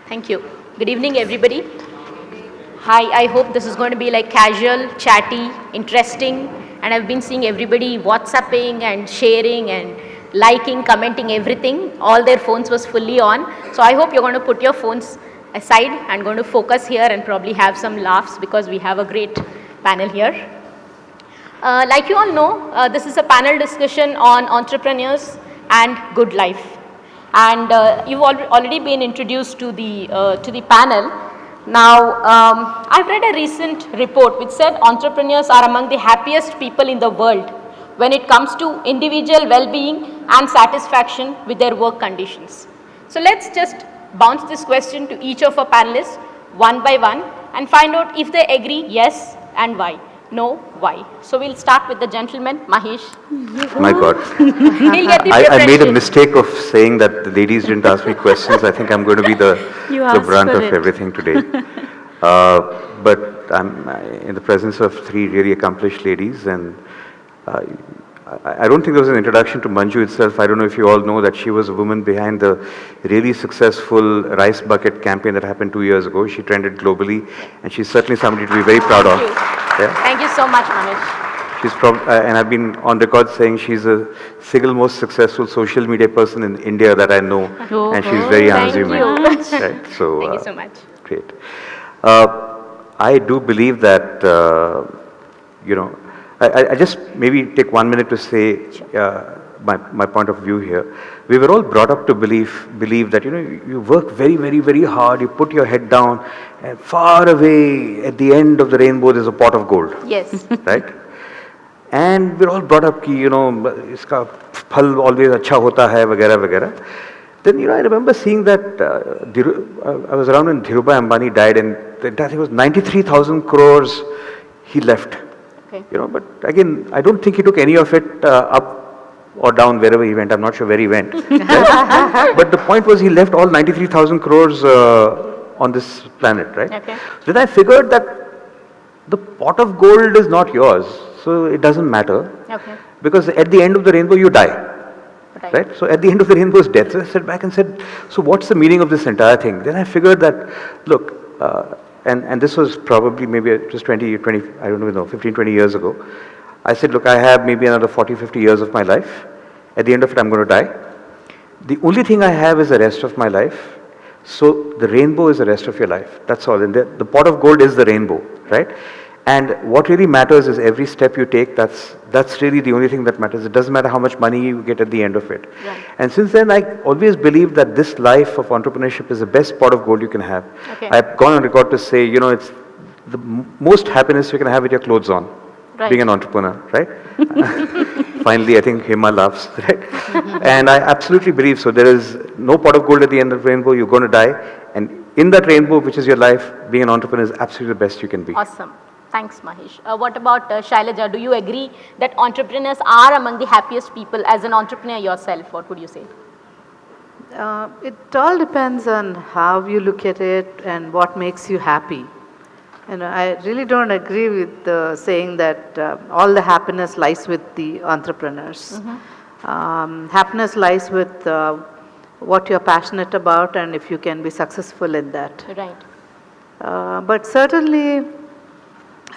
Thank you. Good evening, everybody. Hi, I hope this is going to be like casual, chatty, interesting, and I've been seeing everybody WhatsApping and sharing and liking, commenting, everything. All their phones was fully on. So I hope you're going to put your phones aside and going to focus here and probably have some laughs because we have a great panel here. Like you all know, this is a panel discussion on entrepreneurs and good life. And you've already been introduced to the panel. Now, I've read a recent report which said entrepreneurs are among the happiest people in the world when it comes to individual well-being and satisfaction with their work conditions. So let's just bounce this question to each of our panelists one by one and find out if they agree, yes, and why. No, why? So we'll start with the gentleman, Mahesh. My God. He'll get the I made a mistake of saying that the ladies didn't ask me questions. I think I'm going to be the brunt of everything today. But I'm in the presence of three really accomplished ladies, and I don't think there was an introduction to Manju itself. I don't know if you all know that she was a woman behind the really successful rice bucket campaign that happened 2 years ago. She trended globally, and she's certainly somebody to be very proud of. Yeah. Thank you so much, Mahesh. She's and I've been on record saying she's the single most successful social media person in India that I know, and she's very unassuming. Right? So, thank you so much. Great. I do believe that, you know, I just maybe take 1 minute to say my point of view here. We were all brought up to believe that, you know, you work very, very, very hard, you put your head down, and far away at the end of the rainbow there's a pot of gold. Yes. Right? And we're all brought up ki, you know, iska phal always acha hota hai, vagera, vagera. Then, you know, I remember seeing that I was around when Dhirubhai Ambani died, and the entire thing was 93,000 crores he left. Okay. You know, but again, I don't think he took any of it up or down wherever he went. I'm not sure where he went. Right? But the point was he left all 93,000 crores on this planet, right? Okay. Then I figured that the pot of gold is not yours, so it doesn't matter. Okay. Because at the end of the rainbow, you die. Right? So at the end of the rainbow is death. So I sat back and said, so what's the meaning of this entire thing? Then I figured that, look, and this was probably maybe just 20, I don't know, 15, 20 years ago. I said, look, I have maybe another 40, 50 years of my life. At the end of it, I'm going to die. The only thing I have is the rest of my life. So the rainbow is the rest of your life. That's all. And the pot of gold is the rainbow, right? And what really matters is every step you take, that's really the only thing that matters. It doesn't matter how much money you get at the end of it. Right. And since then, I always believe that this life of entrepreneurship is the best pot of gold you can have. Okay. I've gone on record to say, you know, it's the most happiness you can have with your clothes on, being an entrepreneur, right? Finally, I think Hema laughs, right? And I absolutely believe so. There is no pot of gold at the end of the rainbow. You're going to die. And in that rainbow, which is your life, being an entrepreneur is absolutely the best you can be. Awesome. Thanks, Mahesh. What about Shailaja? Do you agree that entrepreneurs are among the happiest people? As an entrepreneur yourself, what would you say? It all depends on how you look at it and what makes you happy. You know, I really don't agree with saying that all the happiness lies with the entrepreneurs. Mm-hmm. Happiness lies with what you're passionate about and if you can be successful in that. Right. But certainly,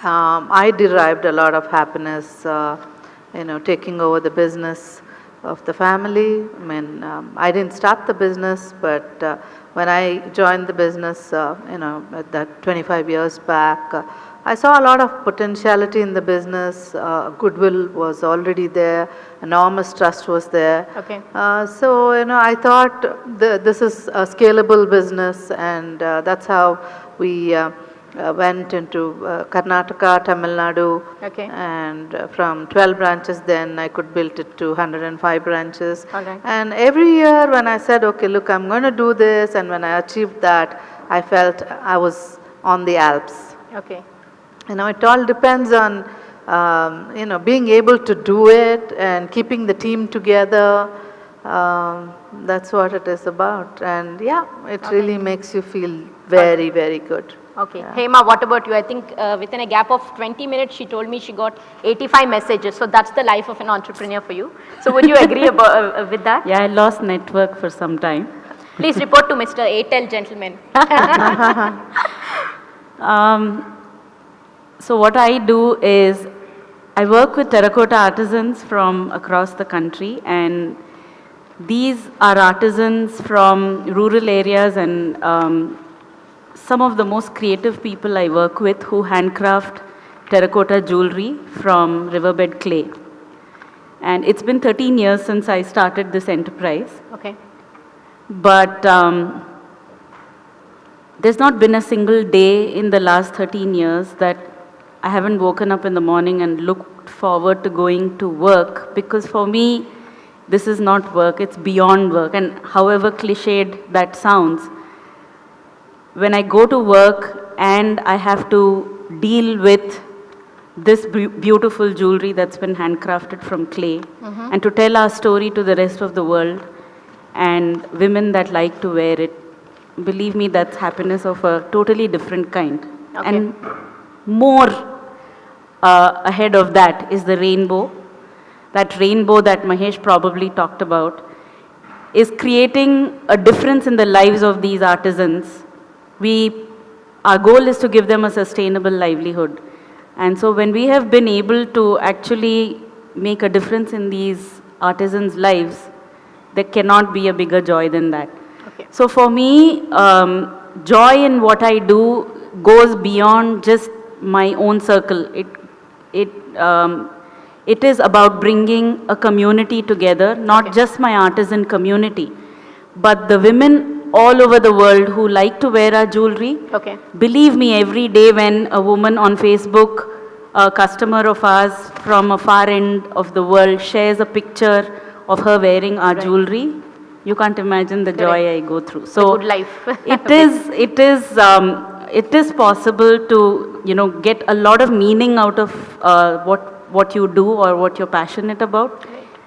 I derived a lot of happiness, you know, taking over the business of the family. I mean, I didn't start the business, but when I joined the business, you know, at that 25 years back, I saw a lot of potentiality in the business. Goodwill was already there. Enormous trust was there. Okay. So, you know, I thought this is a scalable business, and that's how we went into Karnataka, Tamil Nadu, Okay. and from 12 branches then I could build it to 105 branches. Alright. And every year when I said, okay, look, I'm going to do this, and when I achieved that, I felt I was on the Alps. Okay. You know, it all depends on, you know, being able to do it and keeping the team together. That's what it is about. And yeah, it really makes you feel very, very good. Okay. Hema, what about you? I think within a gap of 20 minutes, she told me she got 85 messages. So that's the life of an entrepreneur for you. So would you agree about, with that? Yeah, I lost network for some time. Please report to Mr. Airtel gentleman. So what I do is I work with terracotta artisans from across the country, and these are artisans from rural areas and some of the most creative people I work with who handcraft terracotta jewelry from riverbed clay. And it's been 13 years since I started this enterprise. Okay. But there's not been a single day in the last 13 years that I haven't woken up in the morning and looked forward to going to work, because for me, this is not work, it's beyond work. And however cliched that sounds, when I go to work and I have to deal with this beautiful jewelry that's been handcrafted from clay, and to tell our story to the rest of the world and women that like to wear it, believe me, that's happiness of a totally different kind. Okay. And more ahead of that is the rainbow. That rainbow that Mahesh probably talked about is creating a difference in the lives of these artisans. Our goal is to give them a sustainable livelihood. And so when we have been able to actually make a difference in these artisans' lives, there cannot be a bigger joy than that. Okay. So for me, joy in what I do goes beyond just my own circle. It is about bringing a community together, not just my artisan community, but the women all over the world who like to wear our jewelry. Okay. Believe me, every day when a woman on Facebook, a customer of ours from a far end of the world, shares a picture of her wearing our jewelry, you can't imagine the joy I go through. So good life. it is possible to, you know, get a lot of meaning out of what you do or what you're passionate about.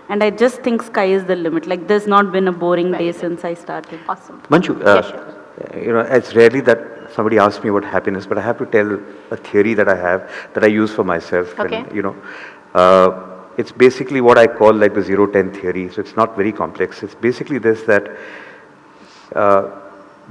And I just think sky is the limit. Like, there's not been a boring day since I started. Awesome. Manju, Yeah, sure. you know, it's rarely that somebody asks me about happiness, but I have to tell a theory that I have that I use for myself. Okay. And, you know, it's basically what I call like the 0-10 theory. So it's not very complex. It's basically this, that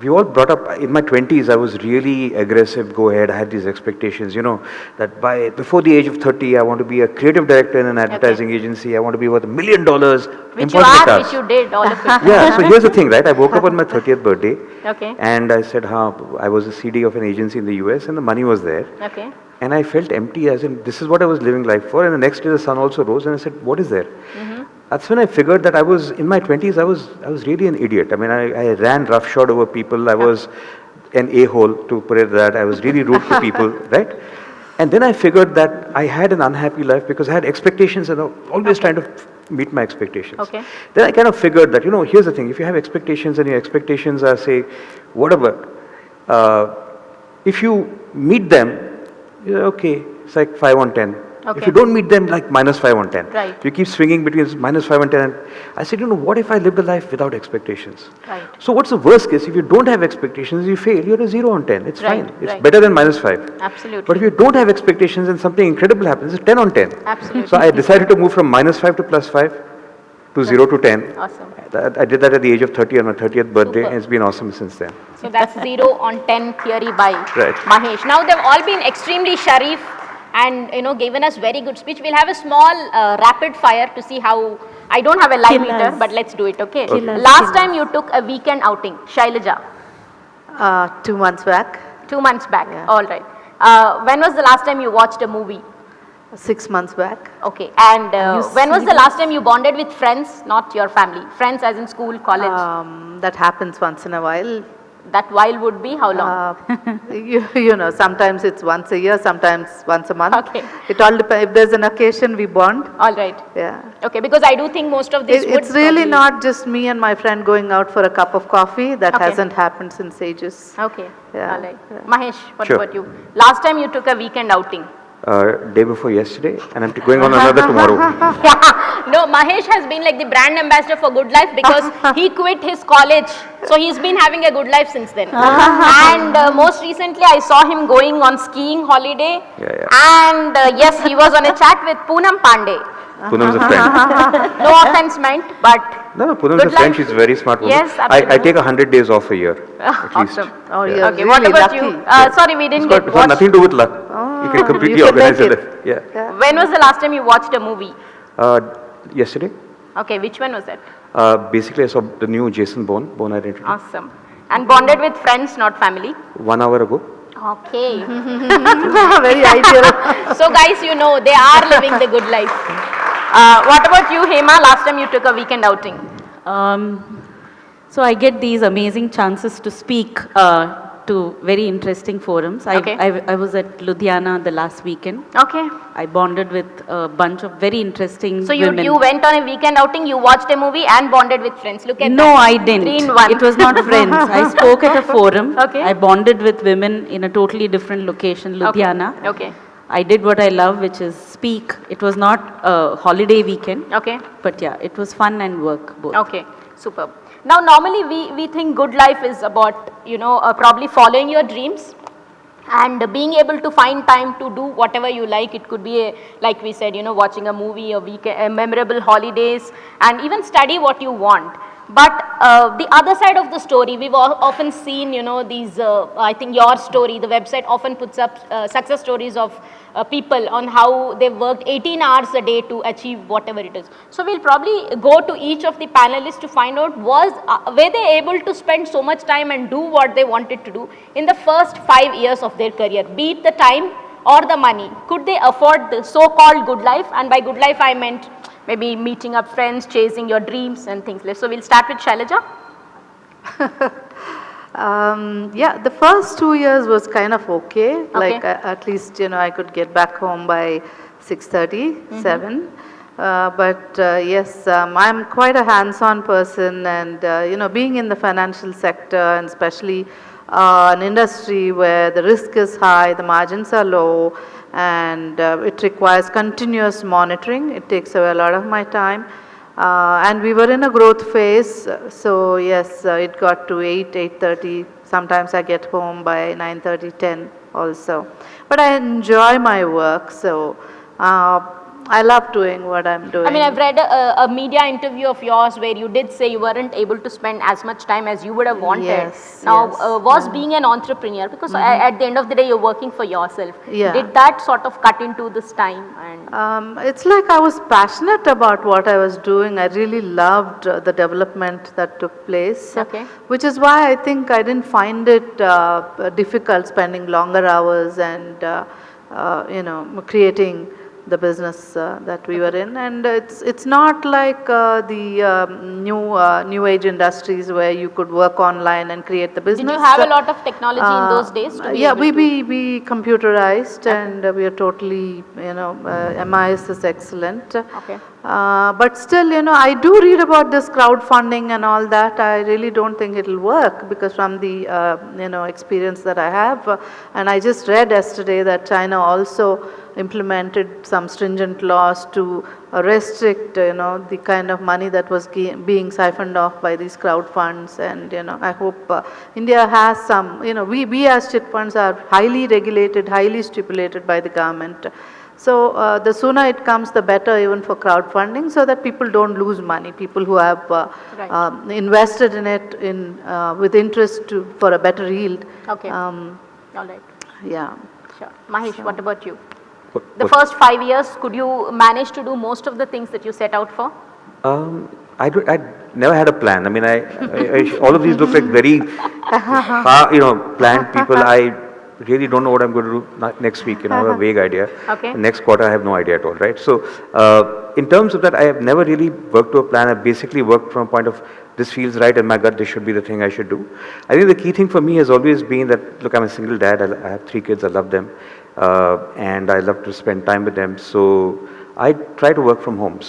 we all brought up, in my 20s, I was really aggressive, go ahead, I had these expectations, you know, that before the age of 30, I want to be a creative director in an advertising agency, I want to be worth $1 million. Which you are, which you did, all of it. Yeah, so here's the thing, right? I woke up on my 30th birthday, Okay. and I said, I was a CD of an agency in the US, and the money was there. Okay. And I felt empty, as in, this is what I was living life for. And the next day the sun also rose, and I said, what is there? That's when I figured that I was, in my 20s, I was really an idiot. I mean, I ran roughshod over people. I was an a-hole, to put it that. I was really rude to people, right? And then I figured that I had an unhappy life because I had expectations, and I was always trying to meet my expectations. Okay. Then I kind of figured that, you know, here's the thing. If you have expectations and your expectations are, say, whatever, if you meet them, you're okay, it's like 5 on 10. Okay. If you don't meet them, like -5 on 10. Right. You keep swinging between -5 and 10. And I said, you know, what if I lived a life without expectations? Right. So what's the worst case? If you don't have expectations, you fail. You're a 0 on 10. It's Right, fine. It's right. better than -5. Absolutely. But if you don't have expectations and something incredible happens, it's 10 on 10. Absolutely. So I decided to move from -5 to +5 to 0 to 10. Awesome. I did that at the age of 30 on my 30th birthday, Super. and it's been awesome since then. So that's 0 on 10 theory by Right. Mahesh. Now they've all been extremely sharif and, you know, given us very good speech. We'll have a small rapid fire to see how. I don't have a live Kill meter, us. but let's do it. Okay. Kill us, Last kill time you took a weekend outing, Shailaja, 2 months back, 2 months back. Yeah. All right. When was the last time you watched a movie? 6 months back. Okay. And you when was the last time you bonded with friends, not your family? Friends as in school, college. That happens once in a while. That while would be how long? You know, sometimes it's once a year, sometimes once a month. Okay. It all depends. If there's an occasion, we bond. All right. Yeah. Okay, because I do think most of these would It's really probably- not just me and my friend going out for a cup of coffee. That Okay. hasn't happened since ages. Okay. Yeah, All right. yeah. Mahesh, what Sure. about you? Last time you took a weekend outing. Day before yesterday, and I'm going on another tomorrow. Yeah. No, Mahesh has been like the brand ambassador for Good Life because he quit his college. So he's been having a good life since then. And most recently I saw him going on skiing holiday. Yeah. And yes, he was on a chat with Poonam Pandey. Poonam's a friend. No offense meant, but No, Poonam's a Good friend. life. She's a very smart woman. Yes, I absolutely. take 100 days off a year, at least. awesome. Oh, Yeah. you're Okay, what really about lucky. you? Sorry, we didn't It's get got nothing to do with luck. You can completely you can organize make your it. life. Yeah. Yeah. When was the last time you watched a movie? Yesterday, Okay, which one was that? basically I saw the new Jason Bourne Identity. Awesome. And bonded with friends, not family? 1 hour ago. Okay. Very ideal. So guys, you know, they are living the good life. What about you, Hema? Last time you took a weekend outing? So I get these amazing chances to speak to very interesting forums. Okay. I was at Ludhiana the last weekend. Okay. I bonded with a bunch of very interesting So you women. went on a weekend outing, you watched a movie and bonded with friends. Look at No, that. I didn't. 3 in 1. It was not friends. I spoke at a forum. Okay. I bonded with women in a totally different location, Ludhiana. Okay. I did what I love, which is speak. It was not a holiday weekend, Okay. but yeah, it was fun and work both. Okay. Superb. Now, normally we think good life is about, you know, probably following your dreams and being able to find time to do whatever you like. It could be, like we said, you know, watching a movie, a weekend, memorable holidays, and even study what you want. But the other side of the story, we've often seen, you know, these, I think your story, the website often puts up success stories of people on how they've worked 18 hours a day to achieve whatever it is. So we'll probably go to each of the panelists to find out were they able to spend so much time and do what they wanted to do in the first 5 years of their career, be it the time or the money. Could they afford the so-called good life? And by good life I meant maybe meeting up friends, chasing your dreams and things like that. So we'll start with Shailaja. Yeah, the first 2 years was kind of okay. Like Okay. at least, you know, I could get back home by 6:30, 7. But yes, I'm quite a hands-on person, and you know, being in the financial sector, and especially an industry where the risk is high, the margins are low, and it requires continuous monitoring. It takes away a lot of my time. And we were in a growth phase, so yes, it got to 8, 8:30. Sometimes I get home by 9:30, 10 also. But I enjoy my work, so I love doing what I'm doing. I mean, I've read a media interview of yours where you did say you weren't able to spend as much time as you would have wanted. Yes, Now, yes. was being an entrepreneur, because at the end of the day, you're working for yourself. Yeah. Did that sort of cut into this time? And It's like I was passionate about what I was doing. I really loved the development that took place. Okay. Which is why I think I didn't find it difficult spending longer hours and, you know, creating the business that we were in. And it's not like the new age industries where you could work online and create the business. did you have a lot of technology in those days? To be Yeah, able to- we computerized, and we are totally, you know, MIS is excellent. Okay. But still, you know, I do read about this crowdfunding and all that. I really don't think it'll work, because from the, you know, experience that I have, and I just read yesterday that China also implemented some stringent laws to restrict, you know, the kind of money that was being siphoned off by these crowd funds. And, you know, I hope India has some, you know, we as chit funds are highly regulated, highly stipulated by the government. So the sooner it comes, the better, even for crowdfunding, so that people don't lose money. People who have invested in it with interest for a better yield. Okay. All right. Yeah. Sure. Mahesh, what about you? What- The what- first 5 years, could you manage to do most of the things that you set out for? I never had a plan. I mean, all of these look like very, you know, planned people. really don't know what I'm going to do next week. I have a vague idea. Okay. Next quarter, I have no idea at all, right? So, in terms of that, I have never really worked to a plan. I've basically worked from a point of this feels right in my gut, this should be the thing I should do. I think the key thing for me has always been that, look, I'm a single dad, I have 3 kids, I love them, and I love to spend time with them. So, I try to work from home. So